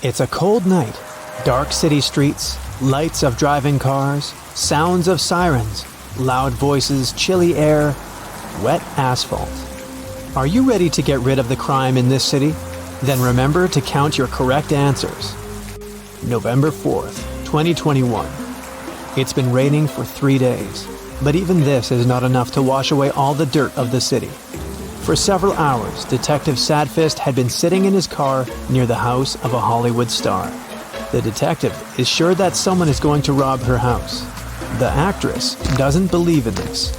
It's a cold night. Dark city streets, lights of driving cars, sounds of sirens, loud voices, chilly air, wet asphalt. Are you ready to get rid of the crime in this city? Then remember to count your correct answers. November 4th, 2021. It's been raining for 3 days, but even this is not enough to wash away all the dirt of the city. For several hours, Detective Sadfist had been sitting in his car near the house of a Hollywood star. The detective is sure that someone is going to rob her house. The actress doesn't believe in this.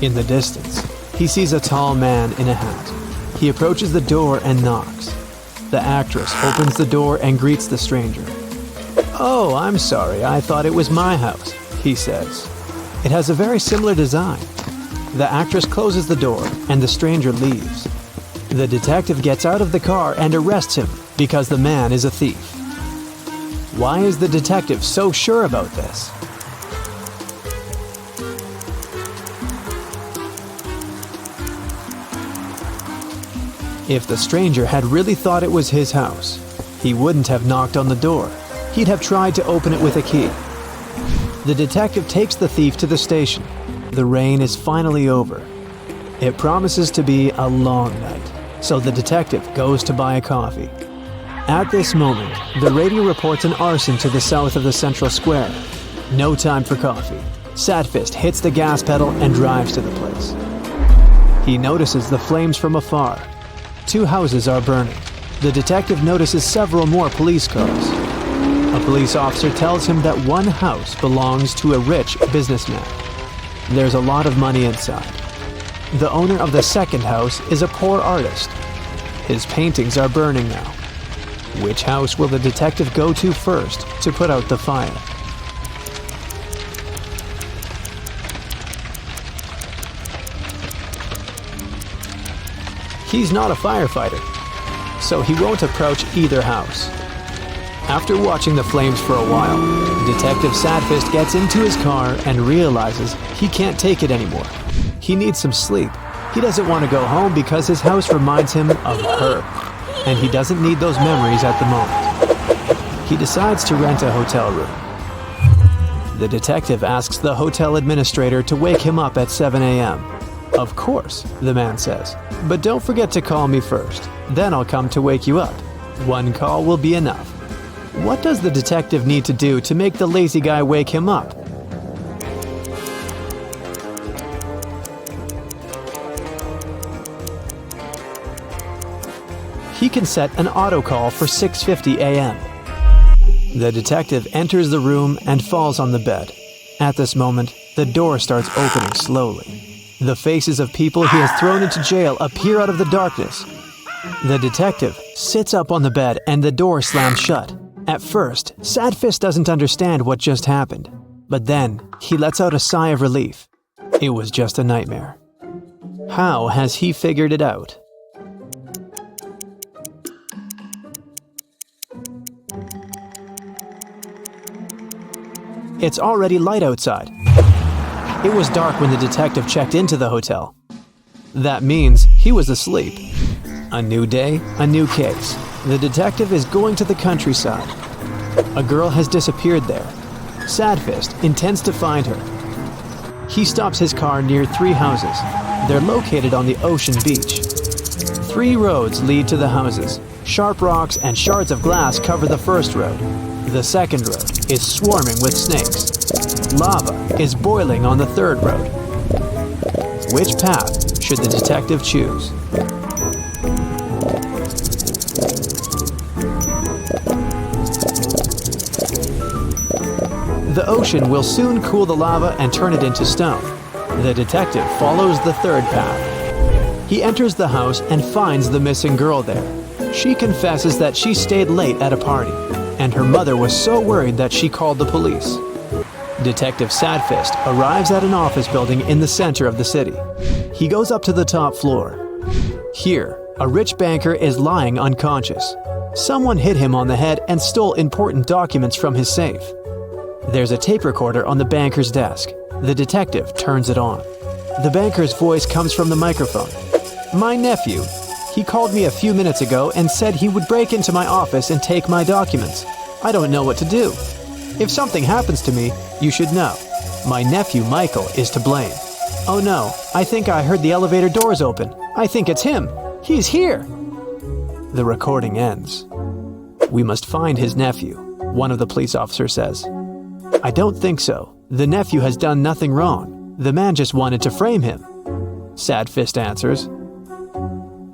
In the distance, he sees a tall man in a hat. He approaches the door and knocks. The actress opens the door and greets the stranger. "Oh, I'm sorry, I thought it was my house," he says. It has a very similar design. The actress closes the door and the stranger leaves. The detective gets out of the car and arrests him because the man is a thief. Why is the detective so sure about this? If the stranger had really thought it was his house, he wouldn't have knocked on the door. He'd have tried to open it with a key. The detective takes the thief to the station. The rain is finally over. It promises to be a long night, so the detective goes to buy a coffee. At this moment, the radio reports an arson to the south of the central square. No time for coffee. Sadfist hits the gas pedal and drives to the place. He notices the flames from afar. 2 houses are burning. The detective notices several more police cars. A police officer tells him that one house belongs to a rich businessman. There's a lot of money inside. The owner of the second house is a poor artist. His paintings are burning now. Which house will the detective go to first to put out the fire? He's not a firefighter, so he won't approach either house. After watching the flames for a while, Detective Sadfist gets into his car and realizes he can't take it anymore. He needs some sleep. He doesn't want to go home because his house reminds him of her, and he doesn't need those memories at the moment. He decides to rent a hotel room. The detective asks the hotel administrator to wake him up at 7 a.m. "Of course," the man says, "but don't forget to call me first. Then I'll come to wake you up. One call will be enough." What does the detective need to do to make the lazy guy wake him up? He can set an auto call for 6:50 a.m. The detective enters the room and falls on the bed. At this moment, the door starts opening slowly. The faces of people he has thrown into jail appear out of the darkness. The detective sits up on the bed and the door slams shut. At first, Sadfist doesn't understand what just happened, but then he lets out a sigh of relief. It was just a nightmare. How has he figured it out? It's already light outside. It was dark when the detective checked into the hotel. That means he was asleep. A new day, a new case. The detective is going to the countryside. A girl has disappeared there. Sadfist intends to find her. He stops his car near 3 houses. They're located on the ocean beach. 3 roads lead to the houses. Sharp rocks and shards of glass cover the first road. The second road is swarming with snakes. Lava is boiling on the third road. Which path should the detective choose? The ocean will soon cool the lava and turn it into stone. The detective follows the third path. He enters the house and finds the missing girl there. She confesses that she stayed late at a party, and her mother was so worried that she called the police. Detective Sadfist arrives at an office building in the center of the city. He goes up to the top floor. Here, a rich banker is lying unconscious. Someone hit him on the head and stole important documents from his safe. There's a tape recorder on the banker's desk. The detective turns it on. The banker's voice comes from the microphone. "My nephew. He called me a few minutes ago and said he would break into my office and take my documents. I don't know what to do. If something happens to me, you should know. My nephew Michael is to blame. Oh no, I think I heard the elevator doors open. I think it's him. He's here. The recording ends. We must find his nephew, one of the police officers says. I don't think so. The nephew has done nothing wrong. The man just wanted to frame him. Sadfist answers.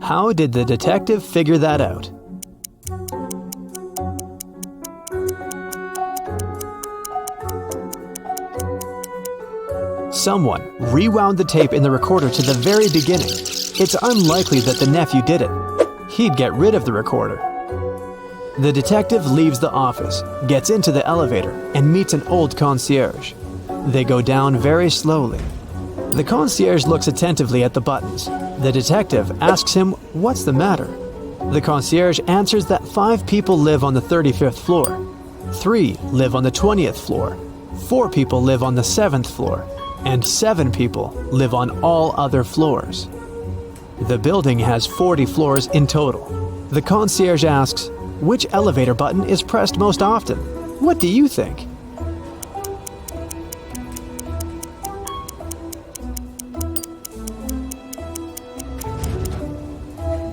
How did the detective figure that out? Someone rewound the tape in the recorder to the very beginning. It's unlikely that the nephew did it. He'd get rid of the recorder. The detective leaves the office, gets into the elevator, and meets an old concierge. They go down very slowly. The concierge looks attentively at the buttons. The detective asks him what's the matter. The concierge answers that 5 people live on the 35th floor. 3 live on the 20th floor. 4 people live on the 7th floor. And 7 people live on all other floors. The building has 40 floors in total. The concierge asks, which elevator button is pressed most often? What do you think?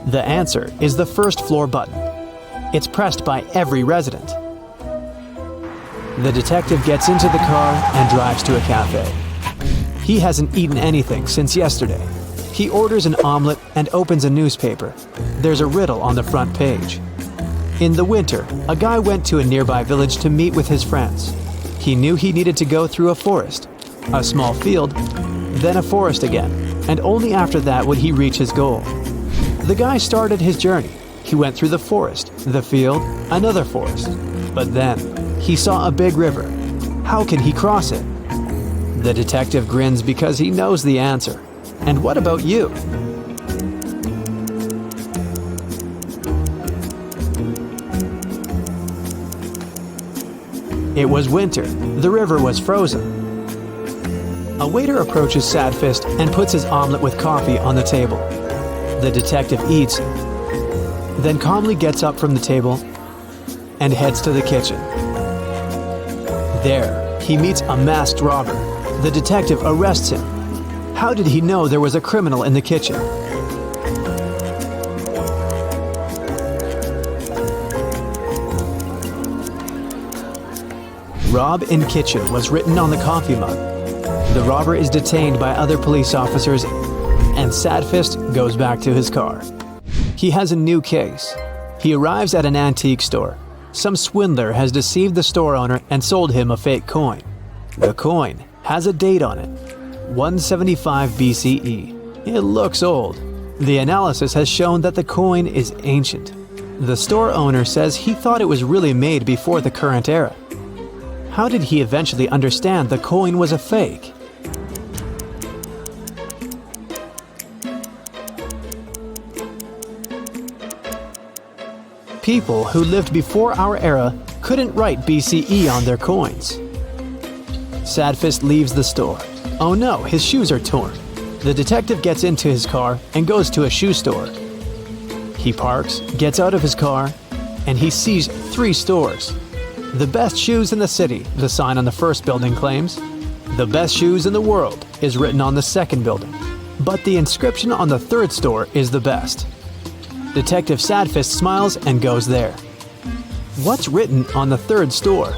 The answer is the first floor button. It's pressed by every resident. The detective gets into the car and drives to a cafe. He hasn't eaten anything since yesterday. He orders an omelet and opens a newspaper. There's a riddle on the front page. In the winter, a guy went to a nearby village to meet with his friends. He knew he needed to go through a forest, a small field, then a forest again, and only after that would he reach his goal. The guy started his journey. He went through the forest, the field, another forest. But then, he saw a big river. How can he cross it? The detective grins because he knows the answer. And what about you? It was winter. The river was frozen. A waiter approaches Sadfist and puts his omelet with coffee on the table. The detective eats, then calmly gets up from the table and heads to the kitchen. There, he meets a masked robber. The detective arrests him. How did he know there was a criminal in the kitchen? Rob in kitchen was written on the coffee mug. The robber is detained by other police officers, and Sadfist goes back to his car. He has a new case. He arrives at an antique store. Some swindler has deceived the store owner and sold him a fake coin. The coin has a date on it, 175 BCE. It looks old. The analysis has shown that the coin is ancient. The store owner says he thought it was really made before the current era. How did he eventually understand the coin was a fake? People who lived before our era couldn't write BCE on their coins. Sadfist leaves the store. Oh no, his shoes are torn. The detective gets into his car and goes to a shoe store. He parks, gets out of his car, and he sees 3 stores. The best shoes in the city, the sign on the first building claims. The best shoes in the world is written on the second building. But the inscription on the third store is the best. Detective Sadfist smiles and goes there. What's written on the third store?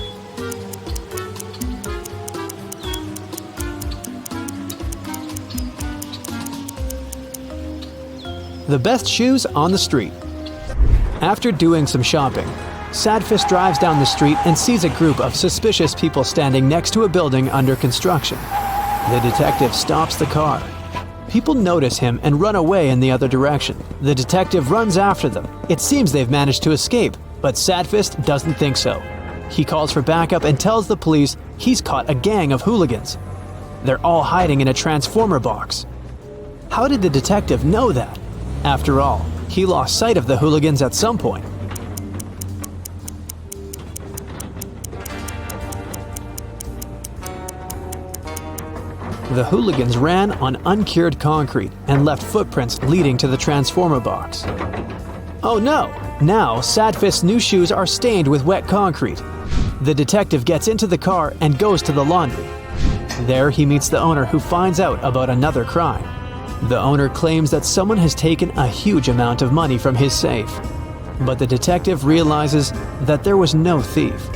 The best shoes on the street. After doing some shopping, Sadfist drives down the street and sees a group of suspicious people standing next to a building under construction. The detective stops the car. People notice him and run away in the other direction. The detective runs after them. It seems they've managed to escape, but Sadfist doesn't think so. He calls for backup and tells the police he's caught a gang of hooligans. They're all hiding in a transformer box. How did the detective know that? After all, he lost sight of the hooligans at some point. The hooligans ran on uncured concrete and left footprints leading to the transformer box. Oh no! Now, Sadfist's new shoes are stained with wet concrete. The detective gets into the car and goes to the laundry. There he meets the owner, who finds out about another crime. The owner claims that someone has taken a huge amount of money from his safe. But the detective realizes that there was no thief.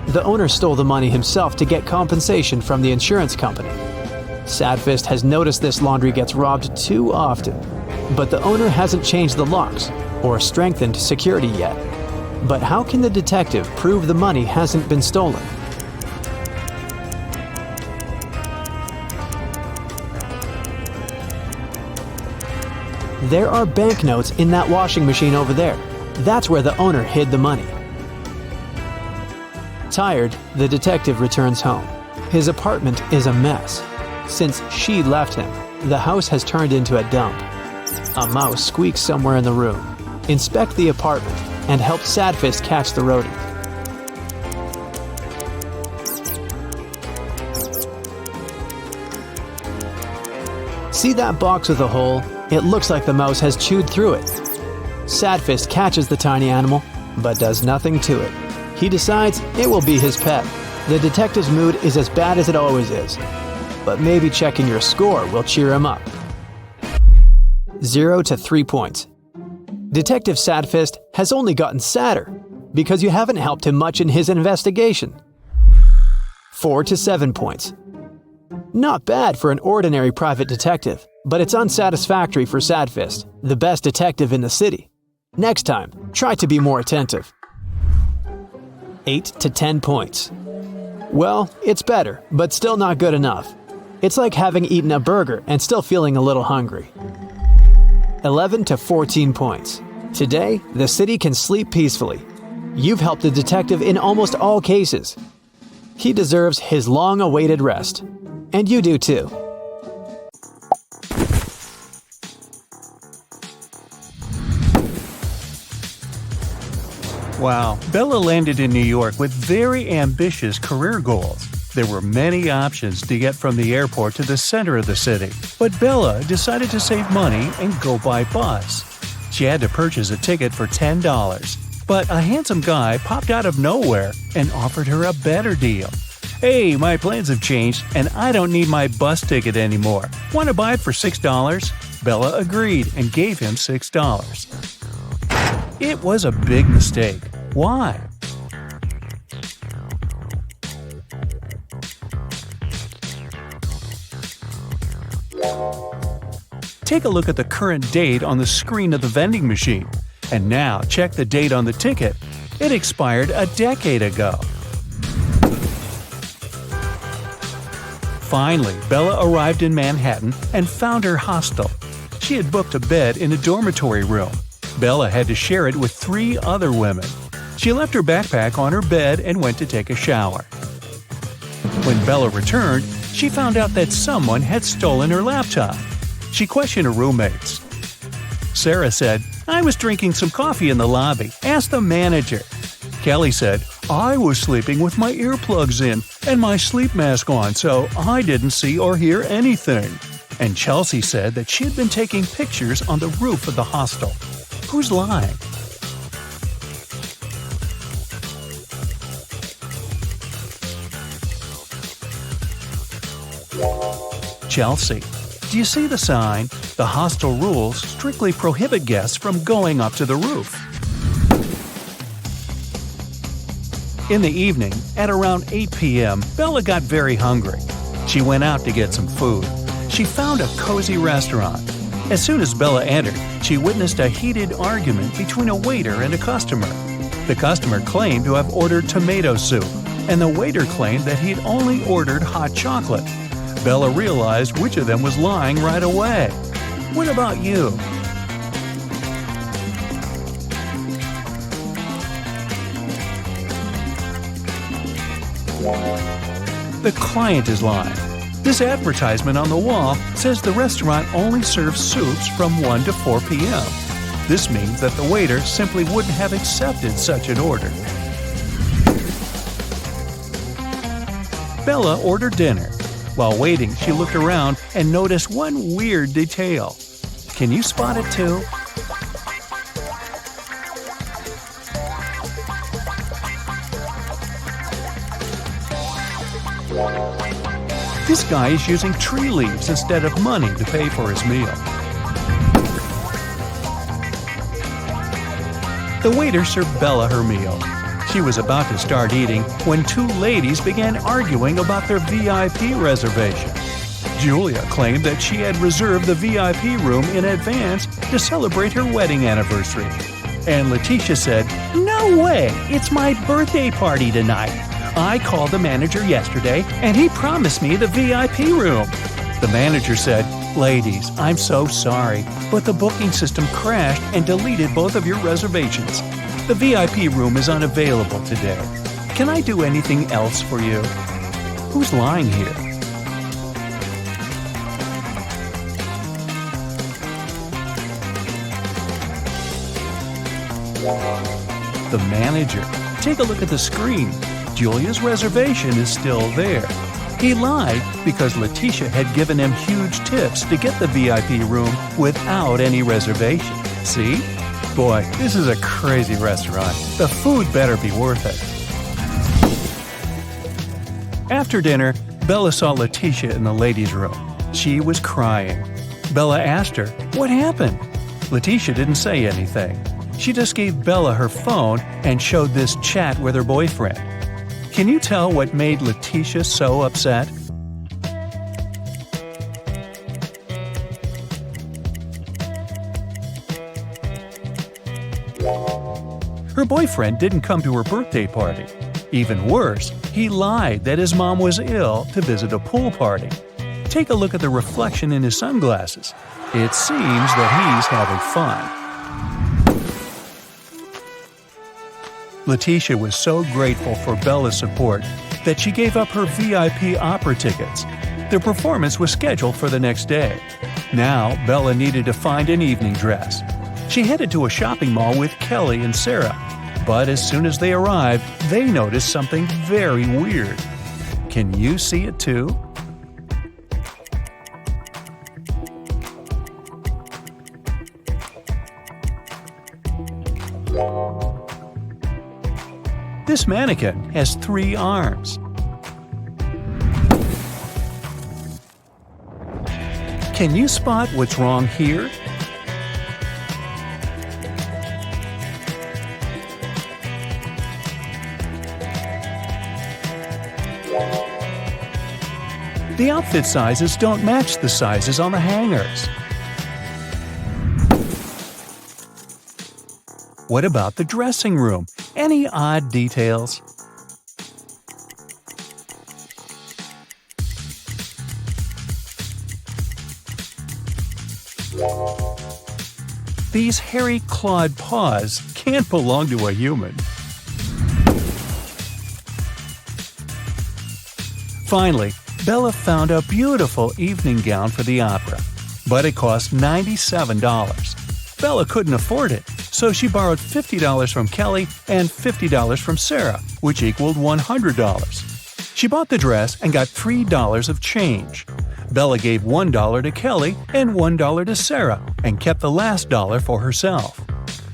The owner stole the money himself to get compensation from the insurance company. Sadfist has noticed this laundry gets robbed too often, but the owner hasn't changed the locks or strengthened security yet. But how can the detective prove the money hasn't been stolen? There are banknotes in that washing machine over there. That's where the owner hid the money. Tired, the detective returns home. His apartment is a mess. Since she left him, the house has turned into a dump. A mouse squeaks somewhere in the room. Inspect the apartment and help Sadfist catch the rodent. See that box with a hole? It looks like the mouse has chewed through it. Sadfist catches the tiny animal, but does nothing to it. He decides it will be his pet. The detective's mood is as bad as it always is. But maybe checking your score will cheer him up. 0 to 3 points. Detective Sadfist has only gotten sadder because you haven't helped him much in his investigation. 4 to 7 points. Not bad for an ordinary private detective, but it's unsatisfactory for Sadfist, the best detective in the city. Next time, try to be more attentive. 8 to 10 points. Well, it's better, but still not good enough. It's like having eaten a burger and still feeling a little hungry. 11 to 14 points. Today, the city can sleep peacefully. You've helped the detective in almost all cases. He deserves his long-awaited rest. And you do too. Wow, Bella landed in New York with very ambitious career goals. There were many options to get from the airport to the center of the city, but Bella decided to save money and go by bus. She had to purchase a ticket for $10, but a handsome guy popped out of nowhere and offered her a better deal. "Hey, my plans have changed and I don't need my bus ticket anymore. Want to buy it for $6? Bella agreed and gave him $6. It was a big mistake. Why? Take a look at the current date on the screen of the vending machine. And now check the date on the ticket. It expired a decade ago. Finally, Bella arrived in Manhattan and found her hostel. She had booked a bed in a dormitory room. Bella had to share it with 3 other women. She left her backpack on her bed and went to take a shower. When Bella returned, she found out that someone had stolen her laptop. She questioned her roommates. Sarah said, "I was drinking some coffee in the lobby. Ask the manager." Kelly said, "I was sleeping with my earplugs in and my sleep mask on, so I didn't see or hear anything." And Chelsea said that she had been taking pictures on the roof of the hostel. Who's lying? Chelsea. Do you see the sign? The hostel rules strictly prohibit guests from going up to the roof. In the evening, at around 8 p.m., Bella got very hungry. She went out to get some food. She found a cozy restaurant. As soon as Bella entered, she witnessed a heated argument between a waiter and a customer. The customer claimed to have ordered tomato soup, and the waiter claimed that he'd only ordered hot chocolate. Bella realized which of them was lying right away. What about you? The client is lying. This advertisement on the wall says the restaurant only serves soups from 1 to 4 p.m. This means that the waiter simply wouldn't have accepted such an order. Bella ordered dinner. While waiting, she looked around and noticed one weird detail. Can you spot it too? This guy is using tree leaves instead of money to pay for his meal. The waiter served Bella her meal. She was about to start eating when two ladies began arguing about their VIP reservation. Julia claimed that she had reserved the VIP room in advance to celebrate her wedding anniversary. And Letitia said, "No way! It's my birthday party tonight. I called the manager yesterday and he promised me the VIP room." The manager said, "Ladies, I'm so sorry, but the booking system crashed and deleted both of your reservations. The VIP room is unavailable today. Can I do anything else for you?" Who's lying here? The manager. Take a look at the screen. Julia's reservation is still there. He lied because Letitia had given him huge tips to get the VIP room without any reservation. See? Boy, this is a crazy restaurant. The food better be worth it. After dinner, Bella saw Letitia in the ladies' room. She was crying. Bella asked her, "What happened?" Letitia didn't say anything. She just gave Bella her phone and showed this chat with her boyfriend. Can you tell what made Letitia so upset? Her boyfriend didn't come to her birthday party. Even worse, he lied that his mom was ill to visit a pool party. Take a look at the reflection in his sunglasses. It seems that he's having fun. Letitia was so grateful for Bella's support that she gave up her VIP opera tickets. The performance was scheduled for the next day. Now, Bella needed to find an evening dress. She headed to a shopping mall with Kelly and Sarah, but as soon as they arrived, they noticed something very weird. Can you see it too? This mannequin has 3 arms. Can you spot what's wrong here? The outfit sizes don't match the sizes on the hangers. What about the dressing room? Any odd details? These hairy clawed paws can't belong to a human. Finally, Bella found a beautiful evening gown for the opera, but it cost $97. Bella couldn't afford it, so she borrowed $50 from Kelly and $50 from Sarah, which equaled $100. She bought the dress and got $3 of change. Bella gave $1 to Kelly and $1 to Sarah and kept the last dollar for herself.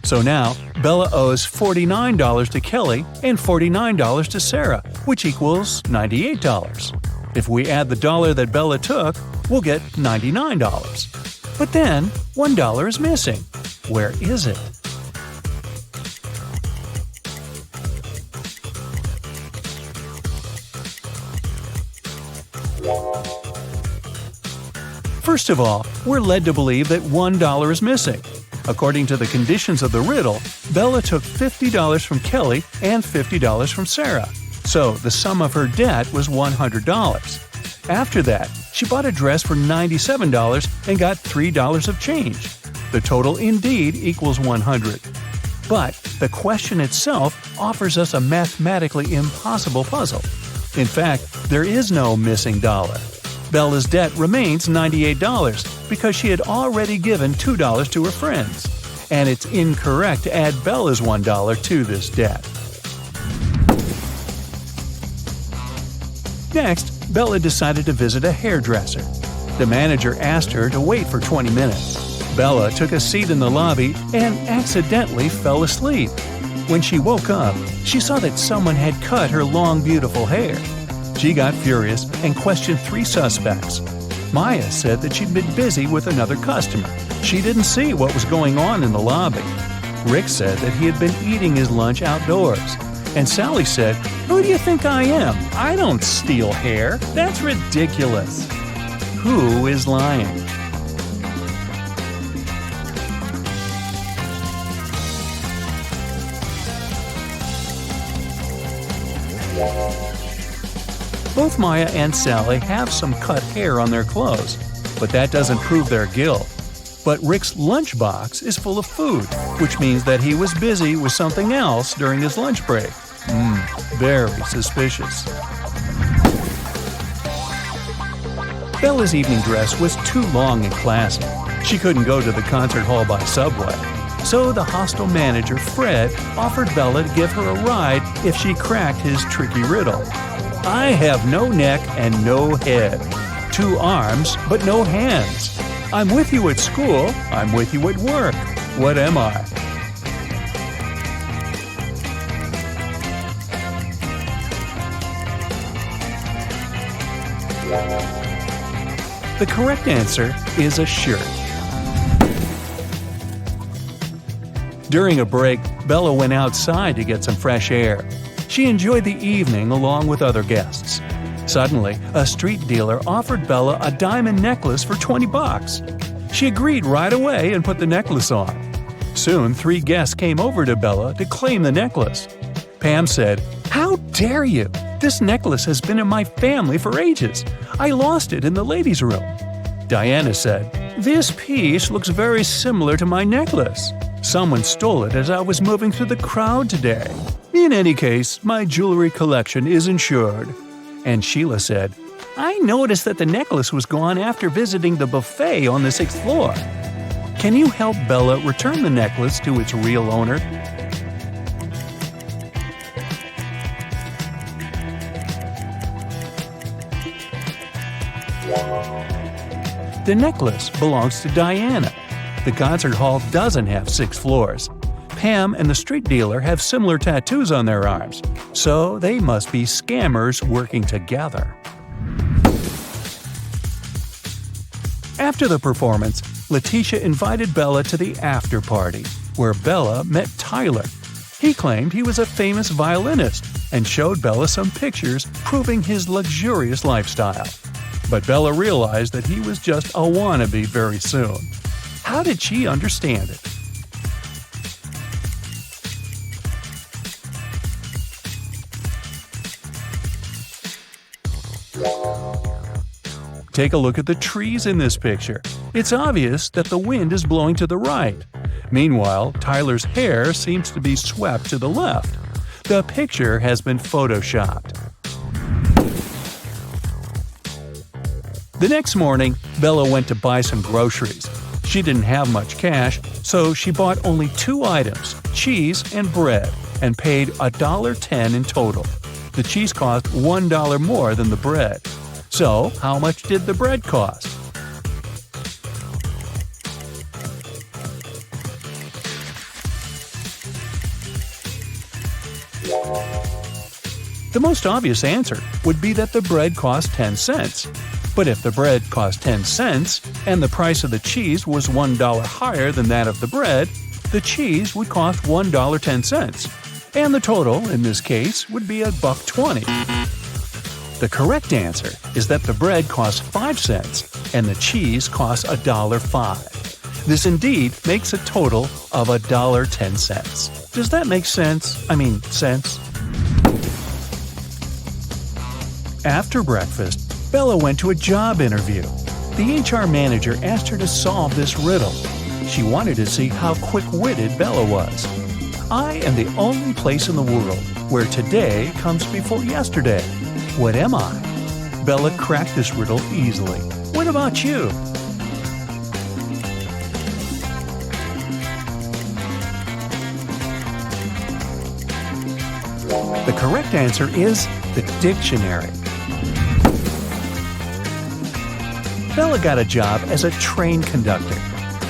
So now, Bella owes $49 to Kelly and $49 to Sarah, which equals $98. If we add the dollar that Bella took, we'll get $99. But then, $1 is missing. Where is it? First of all, we're led to believe that $1 is missing. According to the conditions of the riddle, Bella took $50 from Kelly and $50 from Sarah. So the sum of her debt was $100. After that, she bought a dress for $97 and got $3 of change. The total indeed equals $100. But the question itself offers us a mathematically impossible puzzle. In fact, there is no missing dollar. Bella's debt remains $98 because she had already given $2 to her friends. And it's incorrect to add Bella's $1 to this debt. Next, Bella decided to visit a hairdresser. The manager asked her to wait for 20 minutes. Bella took a seat in the lobby and accidentally fell asleep. When she woke up, she saw that someone had cut her long, beautiful hair. She got furious and questioned 3 suspects. Maya said that she'd been busy with another customer. She didn't see what was going on in the lobby. Rick said that he had been eating his lunch outdoors. And Sally said, "Who do you think I am? I don't steal hair. That's ridiculous." Who is lying? Both Maya and Sally have some cut hair on their clothes, but that doesn't prove their guilt. But Rick's lunchbox is full of food, which means that he was busy with something else during his lunch break. Very suspicious. Bella's evening dress was too long and classy. She couldn't go to the concert hall by subway. So the hostel manager, Fred, offered Bella to give her a ride if she cracked his tricky riddle. I have no neck and no head. 2 arms, but no hands. I'm with you at school, I'm with you at work. What am I? The correct answer is a shirt. During a break, Bella went outside to get some fresh air. She enjoyed the evening along with other guests. Suddenly, a street dealer offered Bella a diamond necklace for $20. She agreed right away and put the necklace on. Soon, 3 guests came over to Bella to claim the necklace. Pam said, "How dare you? This necklace has been in my family for ages. I lost it in the ladies' room." Diana said, "This piece looks very similar to my necklace. Someone stole it as I was moving through the crowd today. In any case, my jewelry collection is insured." And Sheila said, "I noticed that the necklace was gone after visiting the buffet on the 6th floor. Can you help Bella return the necklace to its real owner?" The necklace belongs to Diana. The concert hall doesn't have 6 floors. Pam and the street dealer have similar tattoos on their arms, so they must be scammers working together. After the performance, Letitia invited Bella to the after party, where Bella met Tyler. He claimed he was a famous violinist and showed Bella some pictures proving his luxurious lifestyle. But Bella realized that he was just a wannabe very soon. How did she understand it? Take a look at the trees in this picture. It's obvious that the wind is blowing to the right. Meanwhile, Tyler's hair seems to be swept to the left. The picture has been photoshopped. The next morning, Bella went to buy some groceries. She didn't have much cash, so she bought only 2 items, cheese and bread, and paid $1.10 in total. The cheese cost $1 more than the bread. So, how much did the bread cost? The most obvious answer would be that the bread cost 10 cents. But if the bread cost 10 cents and the price of the cheese was $1 higher than that of the bread, the cheese would cost $1.10. And the total, in this case, would be $1.20. The correct answer is that the bread costs 5 cents and the cheese costs $1.05. This indeed makes a total of $1.10. Does that make sense? Sense? After breakfast, Bella went to a job interview. The HR manager asked her to solve this riddle. She wanted to see how quick-witted Bella was. I am the only place in the world where today comes before yesterday. What am I? Bella cracked this riddle easily. What about you? The correct answer is the dictionary. Bella got a job as a train conductor.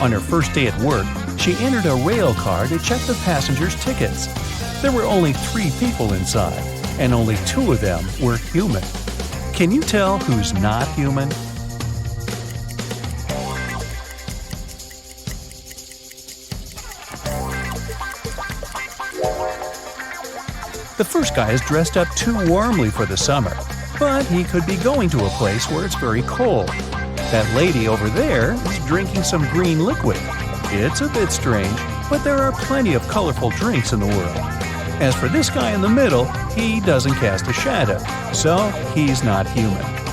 On her first day at work, she entered a rail car to check the passengers' tickets. There were only 3 people inside, and only 2 of them were human. Can you tell who's not human? The first guy is dressed up too warmly for the summer, but he could be going to a place where it's very cold. That lady over there is drinking some green liquid. It's a bit strange, but there are plenty of colorful drinks in the world. As for this guy in the middle, he doesn't cast a shadow, so he's not human.